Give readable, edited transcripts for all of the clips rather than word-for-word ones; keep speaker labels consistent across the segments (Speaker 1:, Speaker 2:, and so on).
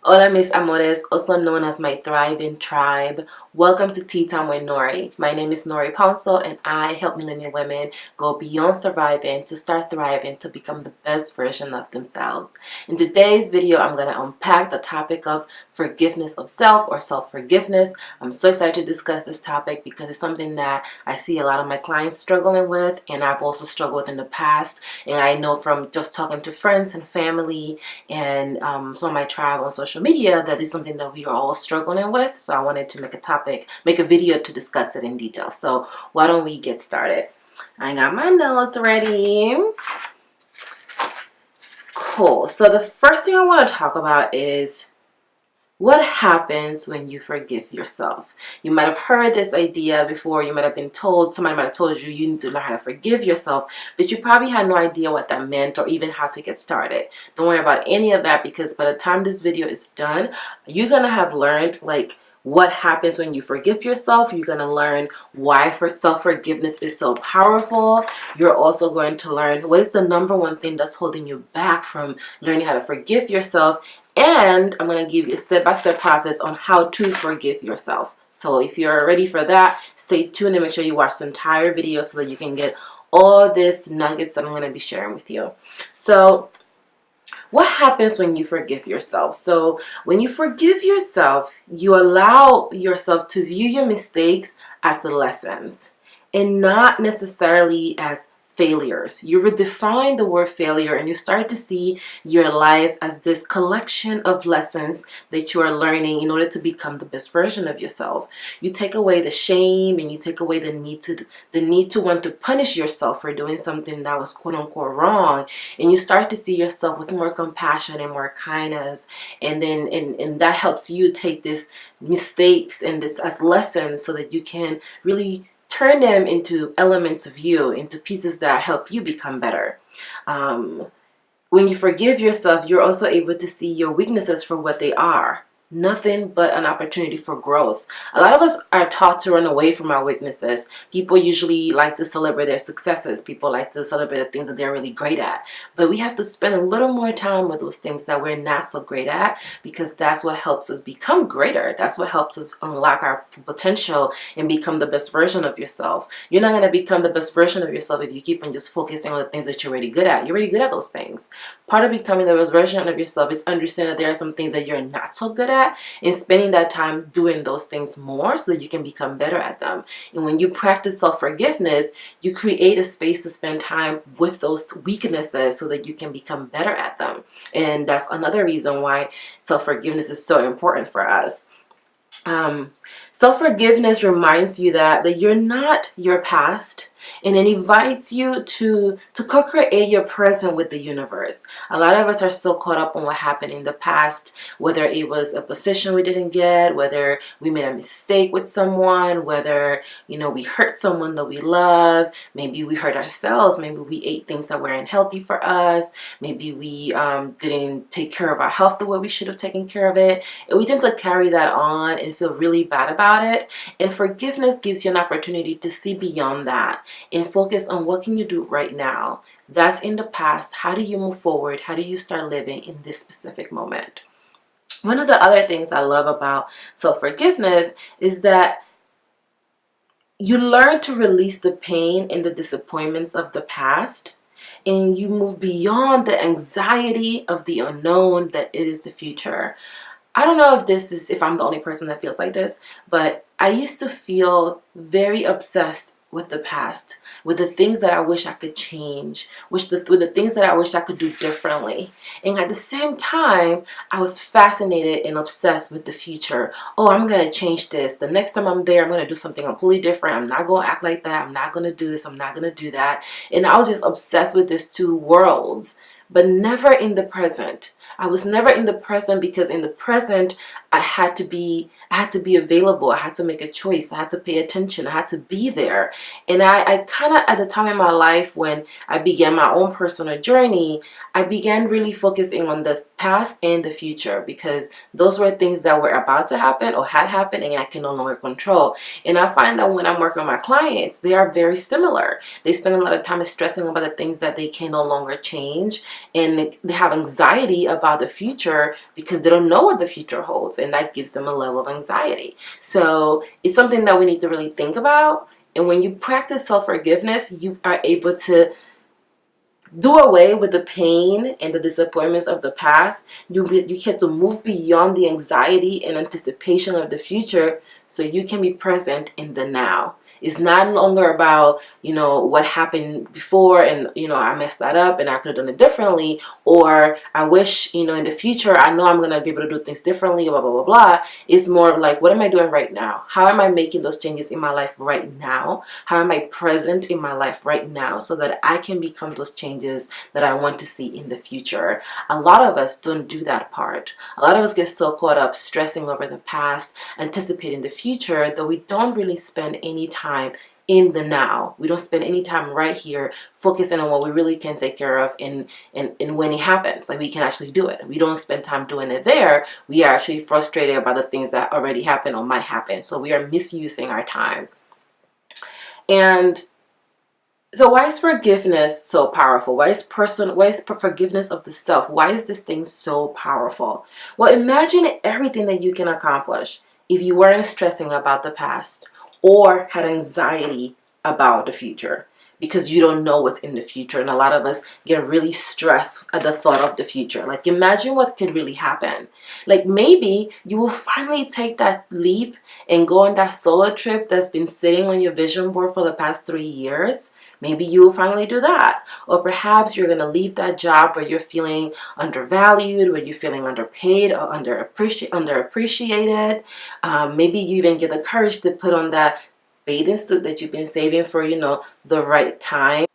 Speaker 1: Hola mis amores, also known as my thriving tribe. Welcome to Tea Time with Nori. My name is Nori Ponso and I help millennial women go beyond surviving to start thriving to become the best version of themselves. In today's video, I'm going to unpack the topic of forgiveness of self or self-forgiveness. I'm so excited to discuss this topic because it's something that I see a lot of my clients struggling with, and I've also struggled with in the past. And I know from just talking to friends and family and some of my tribe on social media that is something that we are all struggling with. So I wanted to make a video to discuss it in detail. So why don't we get started? I got my notes ready. Cool. So the first thing I want to talk about is what happens when you forgive yourself. You might have heard this idea before. You might have been told, somebody might have told you you need to learn how to forgive yourself, but you probably had no idea what that meant or even how to get started. Don't worry about any of that, because by the time this video is done, you're gonna have learned what happens when you forgive yourself. You're going to learn why self-forgiveness is so powerful. You're also going to learn what is the number one thing that's holding you back from learning how to forgive yourself. And I'm going to give you a step-by-step process on how to forgive yourself. So if you're ready for that, stay tuned and make sure you watch the entire video so that you can get all these nuggets that I'm going to be sharing with you. So what happens when you forgive yourself? So when you forgive yourself, you allow yourself to view your mistakes as the lessons and not necessarily as failures. You redefine the word failure and you start to see your life as this collection of lessons that you are learning in order to become the best version of yourself. You take away the shame and you take away the need to want to punish yourself for doing something that was quote unquote wrong, and you start to see yourself with more compassion and more kindness, and then and that helps you take these mistakes and this as lessons so that you can really turn them into elements of you, into pieces that help you become better. When you forgive yourself, you're also able to see your weaknesses for what they are. Nothing but an opportunity for growth. A lot of us are taught to run away from our weaknesses. People usually like to celebrate their successes. People like to celebrate the things that they're really great at. But we have to spend a little more time with those things that we're not so great at, because that's what helps us become greater. That's what helps us unlock our potential and become the best version of yourself. You're not going to become the best version of yourself if you keep on just focusing on the things that you're already good at. You're already good at those things. Part of becoming the best version of yourself is understanding that there are some things that you're not so good at, and spending that time doing those things more so that you can become better at them. And when you practice self-forgiveness, you create a space to spend time with those weaknesses so that you can become better at them. And that's another reason why self-forgiveness is so important for us. Self-forgiveness reminds you that you're not your past, and it invites you to co-create your present with the universe. A lot of us are so caught up on what happened in the past, whether it was a position we didn't get, whether we made a mistake with someone, whether we hurt someone that we love, maybe we hurt ourselves, maybe we ate things that weren't healthy for us, maybe we didn't take care of our health the way we should have taken care of it, and we tend to carry that on and feel really bad about it. And forgiveness gives you an opportunity to see beyond that and focus on what can you do right now. That's in the past. How do you move forward? How do you start living in this specific moment? One of the other things I love about self-forgiveness is that you learn to release the pain and the disappointments of the past, and you move beyond the anxiety of the unknown that it is the future. I don't know if I'm the only person that feels like this, but I used to feel very obsessed with the past, with the things that I wish I could change, with the things that I wish I could do differently. And at the same time, I was fascinated and obsessed with the future. Oh, I'm going to change this. The next time I'm there, I'm going to do something completely different. I'm not going to act like that. I'm not going to do this. I'm not going to do that. And I was just obsessed with these two worlds, but never in the present. I was never in the present, because in the present, I had to be available. I had to make a choice. I had to pay attention. I had to be there. And I kind of, at the time in my life when I began my own personal journey, I began really focusing on the past and the future, because those were things that were about to happen or had happened and I can no longer control. And I find that when I'm working with my clients, they are very similar. They spend a lot of time stressing about the things that they can no longer change, and they have anxiety about the future because they don't know what the future holds, and that gives them a level of anxiety. So it's something that we need to really think about. And when you practice self-forgiveness, you are able to do away with the pain and the disappointments of the past. You get to move beyond the anxiety and anticipation of the future, so you can be present in the now. It's not longer about, what happened before and, I messed that up and I could have done it differently, or I wish, in the future, I know I'm going to be able to do things differently, blah, blah, blah, blah. It's more of like, what am I doing right now? How am I making those changes in my life right now? How am I present in my life right now so that I can become those changes that I want to see in the future? A lot of us don't do that part. A lot of us get so caught up stressing over the past, anticipating the future, that we don't really spend any time in the now. We don't spend any time right here focusing on what we really can take care of and when it happens, like we can actually do it. We don't spend time doing it there. We are actually frustrated about the things that already happened or might happen. So we are misusing our time. And so why is forgiveness so powerful? Why is forgiveness of the self? Why is this thing so powerful? Well, imagine everything that you can accomplish if you weren't stressing about the past or had anxiety about the future, because you don't know what's in the future. And a lot of us get really stressed at the thought of the future. Like, imagine what could really happen. Like, maybe you will finally take that leap and go on that solo trip that's been sitting on your vision board for the past 3 years. Maybe you will finally do that. Or perhaps you're going to leave that job where you're feeling undervalued, where you're feeling underpaid or underappreciated. Maybe you even get the courage to put on that bathing suit that you've been saving for, the right time.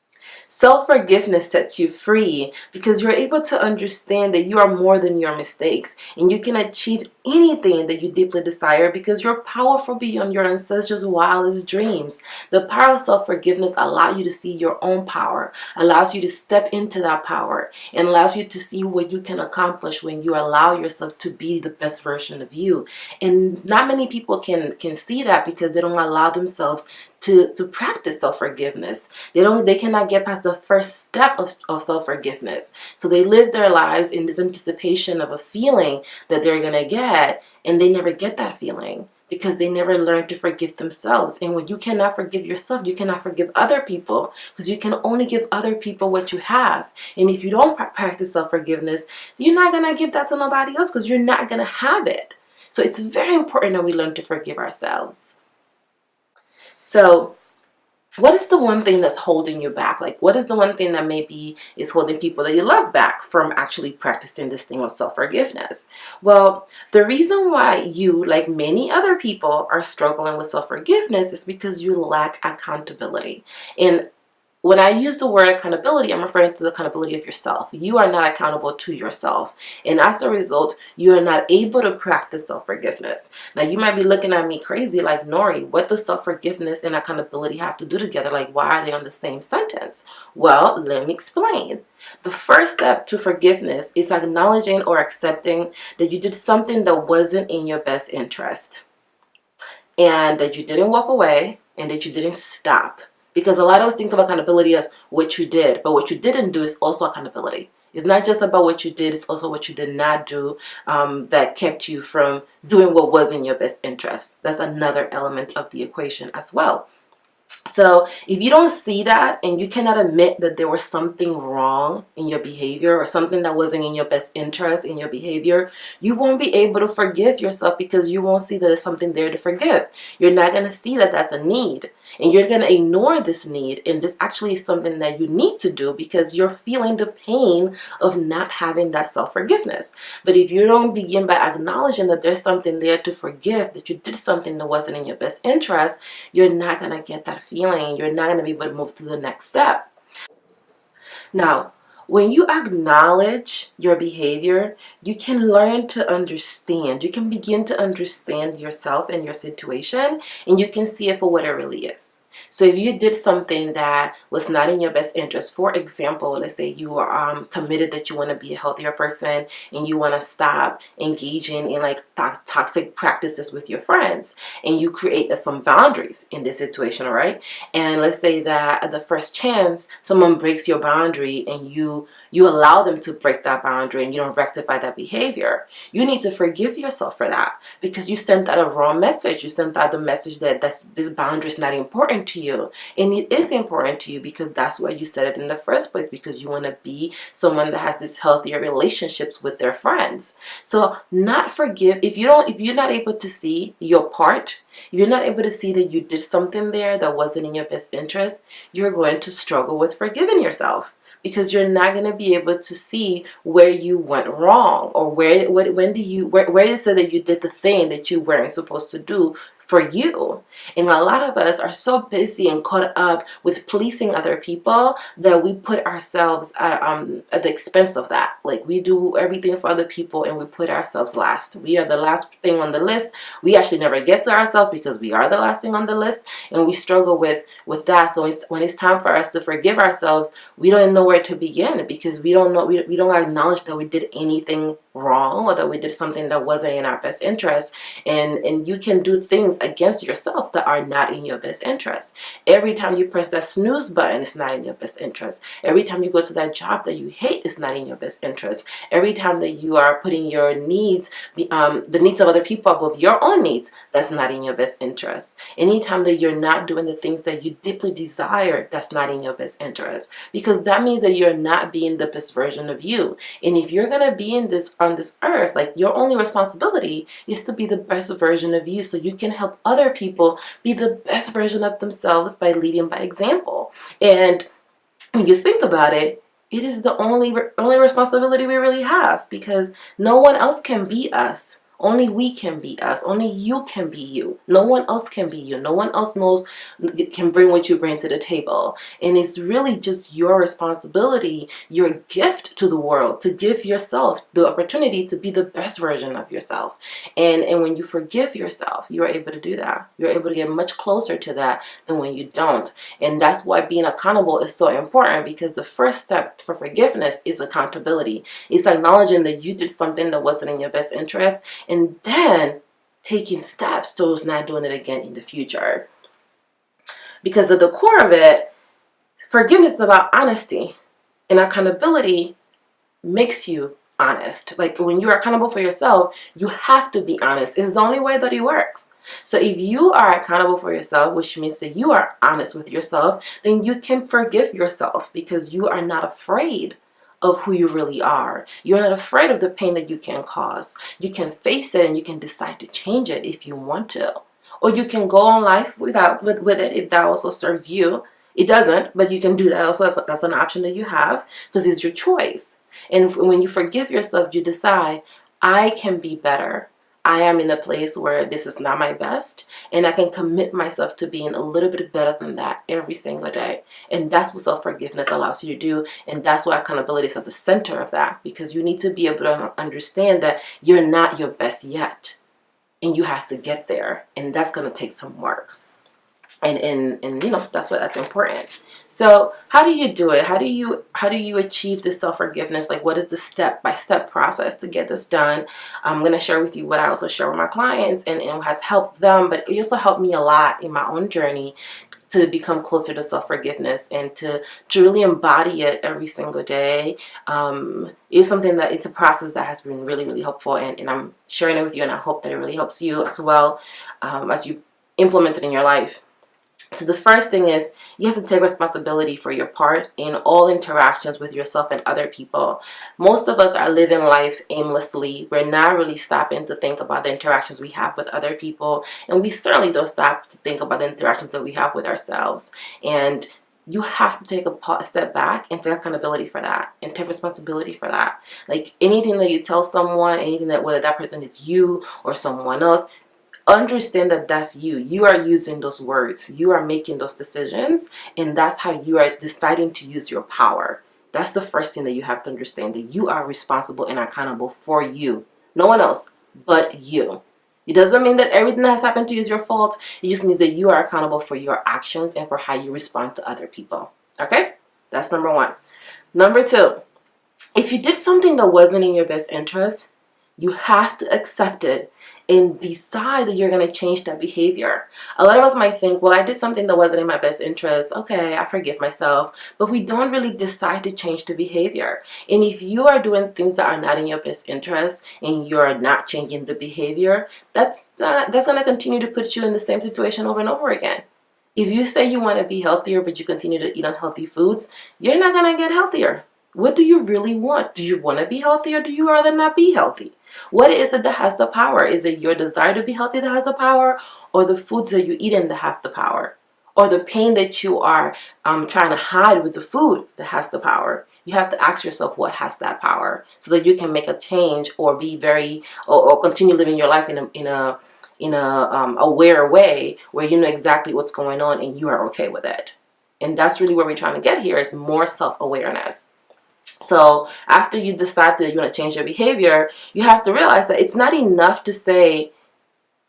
Speaker 1: Self-forgiveness sets you free because you're able to understand that you are more than your mistakes, and you can achieve anything that you deeply desire because you're powerful beyond your ancestors' wildest dreams. The power of self-forgiveness allows you to see your own power, allows you to step into that power, and allows you to see what you can accomplish when you allow yourself to be the best version of you. And not many people can see that because they don't allow themselves to practice self-forgiveness. They cannot get past the first step of self-forgiveness. So they live their lives in this anticipation of a feeling that they're gonna get, and they never get that feeling because they never learn to forgive themselves. And when you cannot forgive yourself, you cannot forgive other people, because you can only give other people what you have. And if you don't practice self-forgiveness, you're not gonna give that to nobody else because you're not gonna have it. So it's very important that we learn to forgive ourselves. So what is the one thing that's holding you back? Like, what is the one thing that maybe is holding people that you love back from actually practicing this thing of self-forgiveness? Well, the reason why you, like many other people, are struggling with self-forgiveness is because you lack accountability. And when I use the word accountability, I'm referring to the accountability of yourself. You are not accountable to yourself. And as a result, you are not able to practice self-forgiveness. Now, you might be looking at me crazy like, Nori, what does self-forgiveness and accountability have to do together? Like, why are they on the same sentence? Well, let me explain. The first step to forgiveness is acknowledging or accepting that you did something that wasn't in your best interest, and that you didn't walk away, and that you didn't stop. Because a lot of us think of accountability as what you did, but what you didn't do is also accountability. It's not just about what you did, it's also what you did not do that kept you from doing what was in your best interest. That's another element of the equation as well. So if you don't see that, and you cannot admit that there was something wrong in your behavior or something that wasn't in your best interest in your behavior, you won't be able to forgive yourself because you won't see that there's something there to forgive. You're not going to see that that's a need, and you're going to ignore this need, and this actually is something that you need to do because you're feeling the pain of not having that self-forgiveness. But if you don't begin by acknowledging that there's something there to forgive, that you did something that wasn't in your best interest, you're not going to get that feeling. You're not going to be able to move to the next step. Now, When you acknowledge your behavior, you can learn to understand. You can begin to understand yourself and your situation, and you can see it for what it really is. So if you did something that was not in your best interest, for example, let's say you are committed that you want to be a healthier person and you want to stop engaging in like toxic practices with your friends, and you create some boundaries in this situation, all right? And let's say that at the first chance someone breaks your boundary and you allow them to break that boundary and you don't rectify that behavior, you need to forgive yourself for that, because you sent out a wrong message. You sent out the message that this boundary is not important to you, and it is important to you because that's why you said it in the first place, because you want to be someone that has these healthier relationships with their friends. So not forgive if you're not able to see your part, if you're not able to see that you did something there that wasn't in your best interest, you're going to struggle with forgiving yourself, because you're not going to be able to see where you went wrong, or where is it that you did the thing that you weren't supposed to do for you. And a lot of us are so busy and caught up with pleasing other people that we put ourselves at the expense of that. Like, we do everything for other people and we put ourselves last. We are the last thing on the list. We actually never get to ourselves because we are the last thing on the list, and we struggle with that. So when it's time for us to forgive ourselves, we don't know where to begin, because we don't acknowledge that we did anything wrong, or that we did something that wasn't in our best interest. And you can do things against yourself that are not in your best interest. Every time you press that snooze button, it's not in your best interest. Every time you go to that job that you hate, it's not in your best interest. Every time that you are putting your needs, the needs of other people above your own needs, that's not in your best interest. Anytime that you're not doing the things that you deeply desire, that's not in your best interest, because that means that you're not being the best version of you. And if you're gonna be on this earth, like, your only responsibility is to be the best version of you, so you can help other people be the best version of themselves by leading by example. And when you think about it, it is the only responsibility we really have, because no one else can be us. Only we can be us. Only you can be you. No one else can be you. No one else can bring what you bring to the table. And it's really just your responsibility, your gift to the world, to give yourself the opportunity to be the best version of yourself. And when you forgive yourself, you're able to do that. You're able to get much closer to that than when you don't. And that's why being accountable is so important, because the first step for forgiveness is accountability. It's acknowledging that you did something that wasn't in your best interest, and then taking steps towards not doing it again in the future. Because at the core of it, forgiveness is about honesty, and accountability makes you honest. Like, when you are accountable for yourself, you have to be honest. It's the only way that it works. So if you are accountable for yourself, which means that you are honest with yourself, then you can forgive yourself, because you are not afraid of who you really are. You're not afraid of the pain that you can cause. You can face it, and you can decide to change it if you want to. Or you can go on life with it if that also serves you. It doesn't, but you can do that also. That's an option that you have, because it's your choice. And when you forgive yourself, you decide, I can be better. I am in a place where this is not my best, and I can commit myself to being a little bit better than that every single day. And that's what self-forgiveness allows you to do, and that's why accountability is at the center of that, because you need to be able to understand that you're not your best yet, and you have to get there, and that's going to take some work. And that's important. So how do you do it? How do you achieve this self-forgiveness? Like, what is the step-by-step process to get this done? I'm going to share with you what I also share with my clients, and it has helped them, but it also helped me a lot in my own journey to become closer to self-forgiveness and to really embody it every single day. It's something that is a process that has been really, really helpful, and I'm sharing it with you, and I hope that it really helps you as well, as you implement it in your life. So the first thing is, you have to take responsibility for your part in all interactions with yourself and other people. Most of us are living life aimlessly. We're not really stopping to think about the interactions we have with other people, and we certainly don't stop to think about the interactions that we have with ourselves. And you have to take a step back and take accountability for that and take responsibility for that. Like, anything that you tell someone, anything that, whether that person is you or someone else, understand that that's you. You are using those words. You are making those decisions, and that's how you are deciding to use your power. That's the first thing that you have to understand, that you are responsible and accountable for you. No one else but you. It doesn't mean that everything that has happened to you is your fault. It just means that you are accountable for your actions and for how you respond to other people. Okay? That's number one. Number two, if you did something that wasn't in your best interest, you have to accept it and decide that you're going to change that behavior. A lot of us might think, well, I did something that wasn't in my best interest. Okay, I forgive myself. But we don't really decide to change the behavior. And if you are doing things that are not in your best interest and you're not changing the behavior, that's going to continue to put you in the same situation over and over again. If you say you want to be healthier, but you continue to eat unhealthy foods, you're not going to get healthier. What do you really want? Do you want to be healthy, or do you rather not be healthy? What is it that has the power? Is it your desire to be healthy that has the power, or the foods that you eat in that have the power? Or the pain that you are trying to hide with the food that has the power? You have to ask yourself what has that power, so that you can make a change or be or continue living your life in a aware way where you know exactly what's going on and you are okay with it. And that's really where we're trying to get here, is more self-awareness. So after you decide that you want to change your behavior, you have to realize that it's not enough to say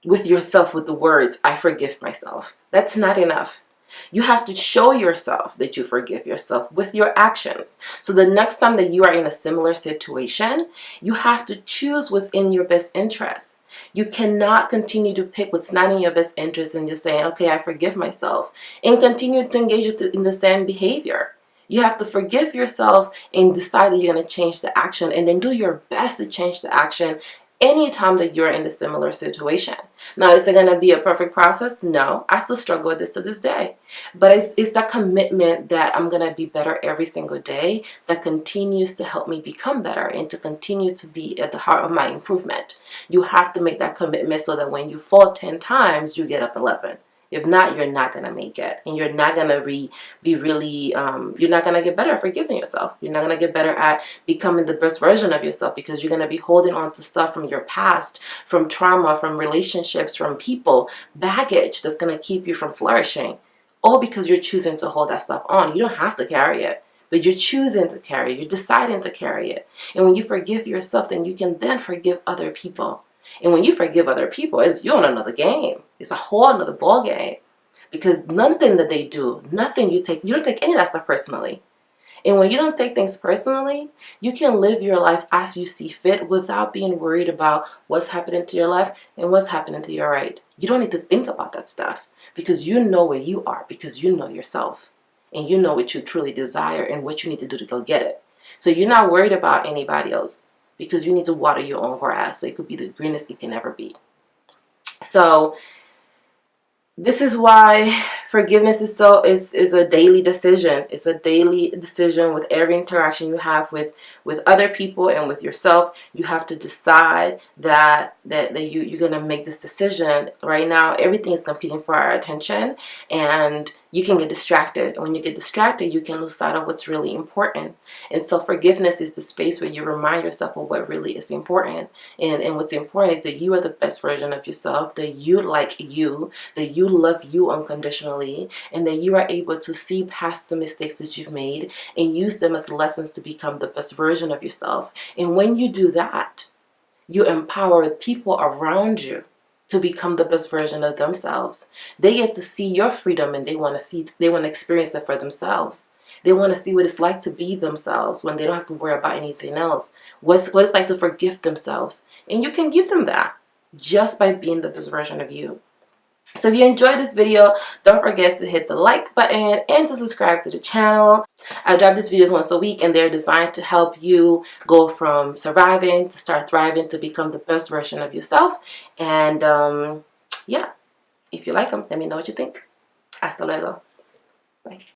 Speaker 1: with yourself with the words, I forgive myself. That's not enough. You have to show yourself that you forgive yourself with your actions. So the next time that you are in a similar situation, you have to choose what's in your best interest. You cannot continue to pick what's not in your best interest and just saying, okay, I forgive myself, and continue to engage in the same behavior. You have to forgive yourself and decide that you're going to change the action, and then do your best to change the action anytime that you're in a similar situation. Now, is it going to be a perfect process? No, I still struggle with this to this day. But it's that commitment that I'm going to be better every single day that continues to help me become better and to continue to be at the heart of my improvement. You have to make that commitment so that when you fall 10 times, you get up 11. If not, you're not going to make it. And you're not going to you're not going to get better at forgiving yourself. You're not going to get better at becoming the best version of yourself, because you're going to be holding on to stuff from your past, from trauma, from relationships, from people, baggage that's going to keep you from flourishing. All because you're choosing to hold that stuff on. You don't have to carry it, but you're choosing to carry it. You're deciding to carry it. And when you forgive yourself, then you can then forgive other people. And when you forgive other people, you're in another game. It's a whole another ball game, because nothing that they do, you don't take any of that stuff personally. And when you don't take things personally, you can live your life as you see fit without being worried about what's happening to your left and what's happening to your right. You don't need to think about that stuff, because you know where you are, because you know yourself, and you know what you truly desire and what you need to do to go get it. So you're not worried about anybody else, because you need to water your own grass so it could be the greenest it can ever be. So this is why forgiveness is a daily decision. It's a daily decision with every interaction you have with other people and with yourself. You have to decide that you're going to make this decision. Right now, everything is competing for our attention, and you can get distracted. And when you get distracted, you can lose sight of what's really important. And self-forgiveness is the space where you remind yourself of what really is important. And what's important is that you are the best version of yourself, that you like you, that you love you unconditionally, and that you are able to see past the mistakes that you've made and use them as lessons to become the best version of yourself. And when you do that, you empower people around you to become the best version of themselves. They get to see your freedom, and they want to experience it for themselves. They want to see what it's like to be themselves when they don't have to worry about anything else. What it's like to forgive themselves. And you can give them that just by being the best version of you. So if you enjoyed this video, don't forget to hit the like button and to subscribe to the channel. I drop these videos once a week, and they're designed to help you go from surviving to start thriving, to become the best version of yourself. And yeah, if you like them, let me know what you think. Hasta luego. Bye.